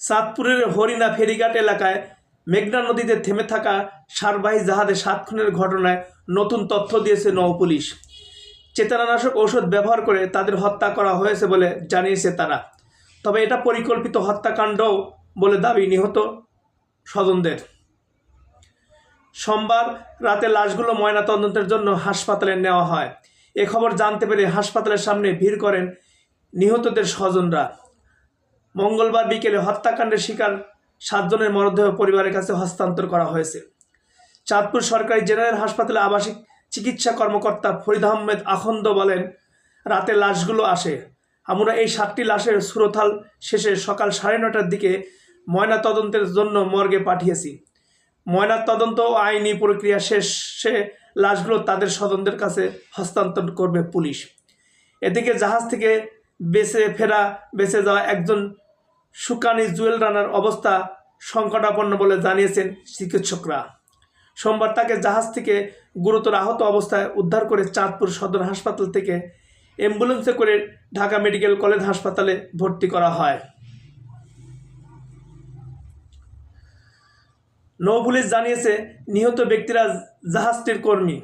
চাঁদপুরের হরিণা ফেরিঘাট এলাকায় মেঘনা নদীতে থেমে থাকা সারবাহী জাহাজে 7 খুনের ঘটনায় নতুন তথ্য দিয়েছে নৌপুলিশ। চেতনানাশক ঔষধ ব্যবহার করে তাদের হত্যা করা হয়েছে বলে জানিয়েছে তারা। তবে এটা পরিকল্পিত হত্যাকাণ্ডও বলে দাবি নিহত স্বজনদের। সোমবার রাতে লাশগুলো ময়নাতদন্তের জন্য হাসপাতালে নেওয়া হয়। এ খবর জানতে পেরে হাসপাতালের সামনে ভিড় করেন নিহতদের স্বজনরা। মঙ্গলবার বিকেলে হত্যাকাণ্ডের শিকার 7 জনের মরদেহ পরিবারের কাছে হস্তান্তর করা হয়েছে। চাঁদপুর সরকারি জেনারেল হাসপাতালে আবাসিক চিকিৎসা কর্মকর্তা ফরিদ আহমেদ আখন্দ বলেন, রাতে লাশগুলো আসে। আমরা এই 7টি লাশের সুরতাল শেষে সকাল 9:30টার দিকে ময়নাতদন্তের জন্য মর্গে পাঠিয়েছি। ময়নাতদন্ত ও আইনি প্রক্রিয়া শেষে লাশগুলো তাদের স্বজনদের কাছে হস্তান্তর করবে পুলিশ। এদিকে জাহাজ থেকে বেঁচে যাওয়া একজন সুকানি জুয়েল রানার অবস্থা সংকটাপন্ন বলে জানিয়েছেন চিকিৎসকরা। সোমবার তাকে জাহাজ থেকে গুরুতর আহত অবস্থায় উদ্ধার করে চাঁদপুর সদর হাসপাতাল থেকে অ্যাম্বুলেন্সে করে ঢাকা মেডিকেল কলেজ হাসপাতালে ভর্তি করা হয়। নৌপুলিশ জানিয়েছে, নিহত ব্যক্তিরা জাহাজটির কর্মী।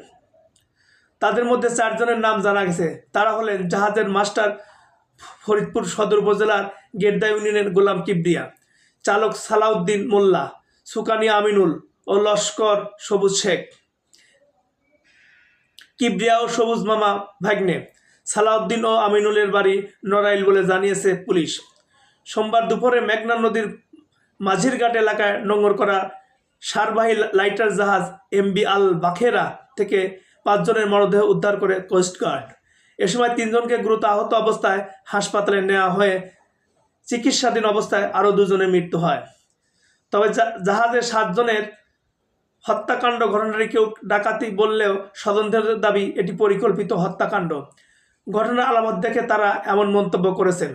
তাদের মধ্যে 4 জনের নাম জানা গেছে। তারা হলেন জাহাজের মাস্টার ফরিদপুর সদর উপজেলার গেদ্দা ইউনিয়নের গোলাম কিবরিয়া, চালক সালাউদ্দিন মোল্লা, সুকানি আমিনুল ও লস্কর সবুজ শেখ। কিবরিয়া ও সবুজ মামা ভাগ্নে। সালাউদ্দিন ও আমিনুলের বাড়ি নড়াইল বলে জানিয়েছে পুলিশ। সোমবার দুপুরে মেঘনা নদীর মাঝিরঘাট এলাকায় নোঙর করা সারবাহী লাইটার জাহাজ এমবি আল বাখেরা থেকে 5 জনের মরদেহ উদ্ধার করে কোস্টগার্ড। এ সময় 3 জনকে গুরুতর আহত অবস্থায় হাসপাতালে নেওয়া হয়ে চিকিৎসাধীন অবস্থায় আরও 2 জনের মৃত্যু হয়। তবে জাহাজের 7 জনের হত্যাকাণ্ড ঘটনাটি কেউ ডাকাতি বললেও স্বজনদের দাবি এটি পরিকল্পিত হত্যাকাণ্ড। ঘটনার আলামত দেখে তারা এমন মন্তব্য করেছেন।